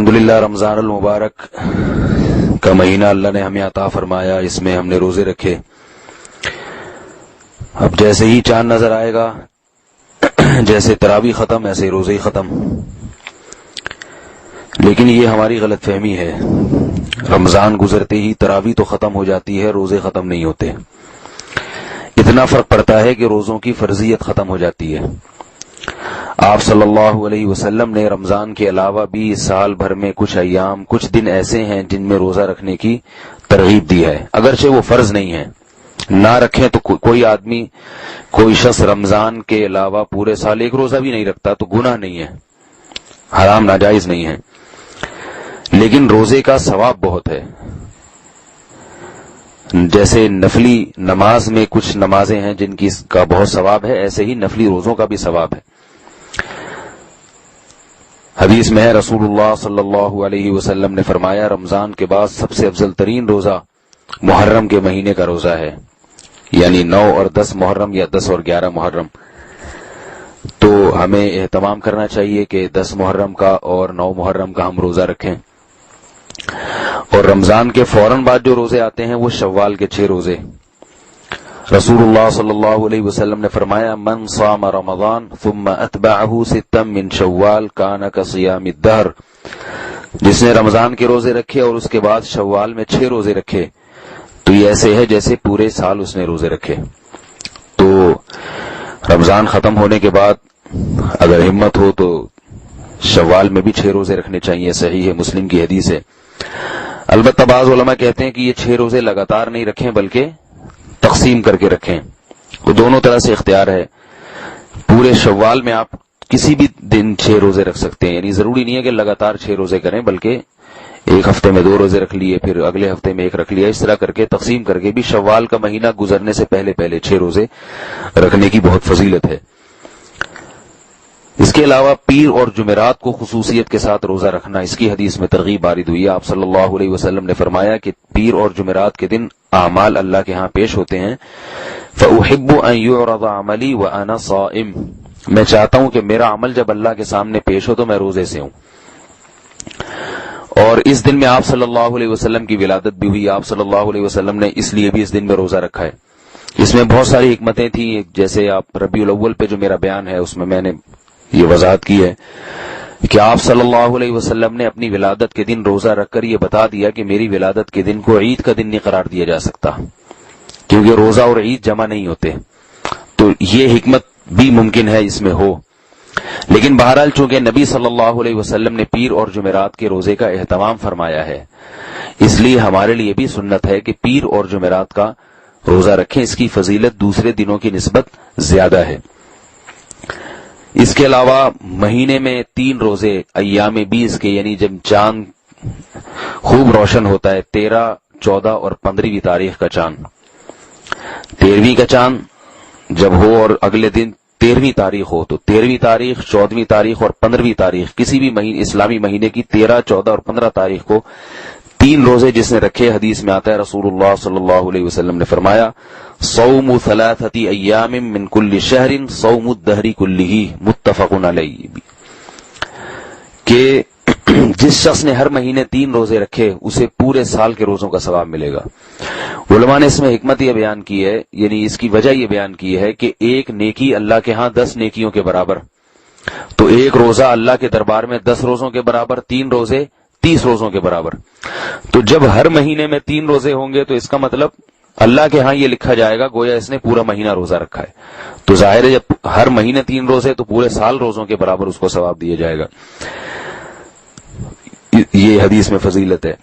الحمدللہ رمضان المبارک کا مہینہ اللہ نے ہمیں عطا فرمایا، اس میں ہم نے روزے رکھے۔ اب جیسے ہی چاند نظر آئے گا، جیسے تراویح ختم ایسے ہی روزے ہی ختم۔ لیکن یہ ہماری غلط فہمی ہے، رمضان گزرتے ہی تراویح تو ختم ہو جاتی ہے، روزے ختم نہیں ہوتے۔ اتنا فرق پڑتا ہے کہ روزوں کی فرضیت ختم ہو جاتی ہے۔ آپ صلی اللہ علیہ وسلم نے رمضان کے علاوہ بھی سال بھر میں کچھ ایام، کچھ دن ایسے ہیں جن میں روزہ رکھنے کی ترغیب دی ہے، اگرچہ وہ فرض نہیں ہے۔ نہ رکھیں تو کوئی آدمی، کوئی شخص رمضان کے علاوہ پورے سال ایک روزہ بھی نہیں رکھتا تو گناہ نہیں ہے، حرام ناجائز نہیں ہے، لیکن روزے کا ثواب بہت ہے۔ جیسے نفلی نماز میں کچھ نمازیں ہیں جن کی کا بہت ثواب ہے، ایسے ہی نفلی روزوں کا بھی ثواب ہے۔ حدیث میں ہے، رسول اللہ صلی اللہ علیہ وسلم نے فرمایا، رمضان کے بعد سب سے افضل ترین روزہ محرم کے مہینے کا روزہ ہے، یعنی 9 اور 10 محرم یا 10 اور 11 محرم۔ تو ہمیں اہتمام کرنا چاہیے کہ 10 محرم کا اور 9 محرم کا ہم روزہ رکھیں۔ اور رمضان کے فوراً بعد جو روزے آتے ہیں وہ شوال کے 6 روزے۔ رسول اللہ صلی اللہ علیہ وسلم نے فرمایا، من صام رمضان ثم اتبعہ 6 من شوال کان کصیام الدہر، جس نے رمضان کے روزے رکھے اور اس کے بعد شوال میں 6 روزے رکھے تو یہ ایسے ہے جیسے پورے سال اس نے روزے رکھے۔ تو رمضان ختم ہونے کے بعد اگر ہمت ہو تو شوال میں بھی 6 روزے رکھنے چاہیے، صحیح ہے، مسلم کی حدیث ہے۔ البتہ بعض علماء کہتے ہیں کہ یہ 6 روزے لگاتار نہیں رکھیں بلکہ تقسیم کر کے رکھیں، وہ دونوں طرح سے اختیار ہے۔ پورے شوال میں آپ کسی بھی دن 6 روزے رکھ سکتے ہیں، یعنی ضروری نہیں ہے کہ لگاتار 6 روزے کریں، بلکہ ایک ہفتے میں 2 روزے رکھ لیے، پھر اگلے ہفتے میں 1 رکھ لیا، اس طرح کر کے تقسیم کر کے بھی شوال کا مہینہ گزرنے سے پہلے 6 روزے رکھنے کی بہت فضیلت ہے۔ اس کے علاوہ پیر اور جمعرات کو خصوصیت کے ساتھ روزہ رکھنا، اس کی حدیث میں ترغیب وارد ہوئی ہے۔ آپ صلی اللہ علیہ وسلم نے فرمایا کہ پیر اور جمعرات کے دن اعمال اللہ کے ہاں پیش ہوتے ہیں، فَأُحِبُّ أَن يُعْرَضَ عَمَلِي وَأَنَا صَائِمٌ، میں چاہتا ہوں کہ میرا عمل جب اللہ کے سامنے پیش ہو تو میں روزے سے ہوں۔ اور اس دن میں آپ صلی اللہ علیہ وسلم کی ولادت بھی ہوئی، آپ صلی اللہ علیہ وسلم نے اس لیے بھی اس دن میں روزہ رکھا ہے۔ اس میں بہت ساری حکمتیں تھیں، جیسے آپ ربیع الاول پہ جو میرا بیان ہے اس میں میں نے یہ وضاحت کی ہے کہ آپ صلی اللہ علیہ وسلم نے اپنی ولادت کے دن روزہ رکھ کر یہ بتا دیا کہ میری ولادت کے دن کو عید کا دن نہیں قرار دیا جا سکتا، کیونکہ روزہ اور عید جمع نہیں ہوتے، تو یہ حکمت بھی ممکن ہے اس میں ہو۔ لیکن بہرحال چونکہ نبی صلی اللہ علیہ وسلم نے پیر اور جمعرات کے روزے کا اہتمام فرمایا ہے، اس لیے ہمارے لیے بھی سنت ہے کہ پیر اور جمعرات کا روزہ رکھیں، اس کی فضیلت دوسرے دنوں کی نسبت زیادہ ہے۔ اس کے علاوہ مہینے میں 3 روزے ایام 20 کے، یعنی جب چاند خوب روشن ہوتا ہے، 13، 14 اور 15ویں تاریخ کا چاند، 13ویں کا چاند جب ہو اور اگلے دن 13ویں تاریخ ہو تو 13ویں تاریخ، 14ویں تاریخ اور 15ویں تاریخ، کسی بھی اسلامی مہینے کی 13، 14 اور 15 تاریخ کو 3 روزے جس نے رکھے، حدیث میں آتا ہے رسول اللہ صلی اللہ علیہ وسلم نے فرمایا، صوم 3 ایام من کل شہر صوم الدہر کلہ، متفق علیہ، کہ جس شخص نے ہر مہینے 3 روزے رکھے اسے پورے سال کے روزوں کا ثواب ملے گا۔ علماء نے اس میں حکمت یہ بیان کی ہے، یعنی اس کی وجہ یہ بیان کی ہے کہ ایک نیکی اللہ کے ہاں 10 نیکیوں کے برابر، تو ایک روزہ اللہ کے دربار میں 10 روزوں کے برابر، 3 روزے 30 روزوں کے برابر۔ تو جب ہر مہینے میں 3 روزے ہوں گے تو اس کا مطلب اللہ کے ہاں یہ لکھا جائے گا گویا اس نے پورا مہینہ روزہ رکھا ہے، تو ظاہر ہے جب ہر مہینے 3 روزے تو پورے سال روزوں کے برابر اس کو ثواب دیا جائے گا۔ یہ حدیث میں فضیلت ہے۔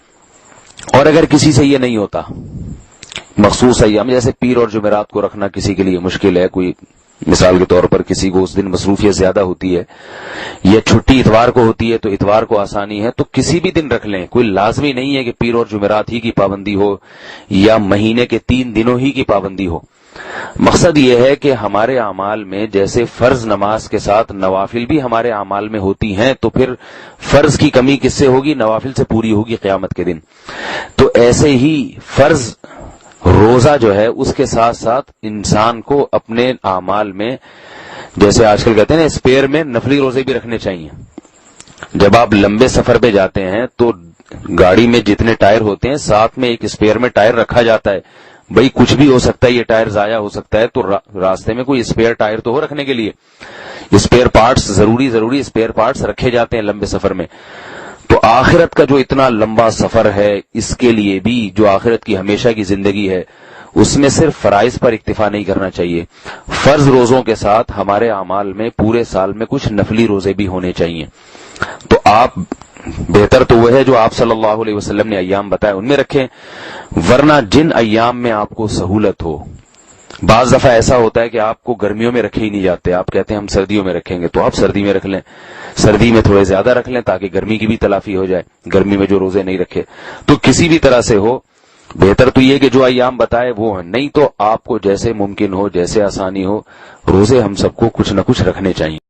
اور اگر کسی سے یہ نہیں ہوتا، مخصوص ایام جیسے پیر اور جمعرات کو رکھنا کسی کے لیے مشکل ہے، کوئی مثال کے طور پر کسی کو اس دن مصروفیت زیادہ ہوتی ہے یا چھٹی اتوار کو ہوتی ہے تو اتوار کو آسانی ہے، تو کسی بھی دن رکھ لیں، کوئی لازمی نہیں ہے کہ پیر اور جمعرات ہی کی پابندی ہو یا مہینے کے 3 دنوں ہی کی پابندی ہو۔ مقصد یہ ہے کہ ہمارے اعمال میں جیسے فرض نماز کے ساتھ نوافل بھی ہمارے اعمال میں ہوتی ہیں، تو پھر فرض کی کمی کس سے ہوگی؟ نوافل سے پوری ہوگی قیامت کے دن۔ تو ایسے ہی فرض روزہ جو ہے اس کے ساتھ ساتھ انسان کو اپنے اعمال میں، جیسے آج کل کہتے ہیں نا، اسپیئر میں نفلی روزے بھی رکھنے چاہیے، جب آپ لمبے سفر پہ جاتے ہیں تو گاڑی میں جتنے ٹائر ہوتے ہیں ساتھ میں ایک اسپیئر میں ٹائر رکھا جاتا ہے. بھئی کچھ بھی ہو سکتا ہے, یہ ٹائر ضائع ہو سکتا ہے, تو راستے میں کوئی اسپیئر ٹائر تو ہو رکھنے کے لیے. اسپیئر پارٹس ضروری اسپیئر پارٹس رکھے جاتے ہیں لمبے سفر میں. تو آخرت کا جو اتنا لمبا سفر ہے, اس کے لیے بھی جو آخرت کی ہمیشہ کی زندگی ہے, اس میں صرف فرائض پر اکتفا نہیں کرنا چاہیے. فرض روزوں کے ساتھ ہمارے اعمال میں پورے سال میں کچھ نفلی روزے بھی ہونے چاہیے. تو آپ بہتر تو وہ ہے جو آپ صلی اللہ علیہ وسلم نے ایام بتائے ان میں رکھیں, ورنہ جن ایام میں آپ کو سہولت ہو. بعض دفعہ ایسا ہوتا ہے کہ آپ کو گرمیوں میں رکھے ہی نہیں جاتے, آپ کہتے ہیں ہم سردیوں میں رکھیں گے, تو آپ سردی میں رکھ لیں, سردی میں تھوڑے زیادہ رکھ لیں تاکہ گرمی کی بھی تلافی ہو جائے, گرمی میں جو روزے نہیں رکھے. تو کسی بھی طرح سے ہو, بہتر تو یہ کہ جو ایام بتائے وہ ہیں, نہیں تو آپ کو جیسے ممکن ہو, جیسے آسانی ہو, روزے ہم سب کو کچھ نہ کچھ رکھنے چاہیے.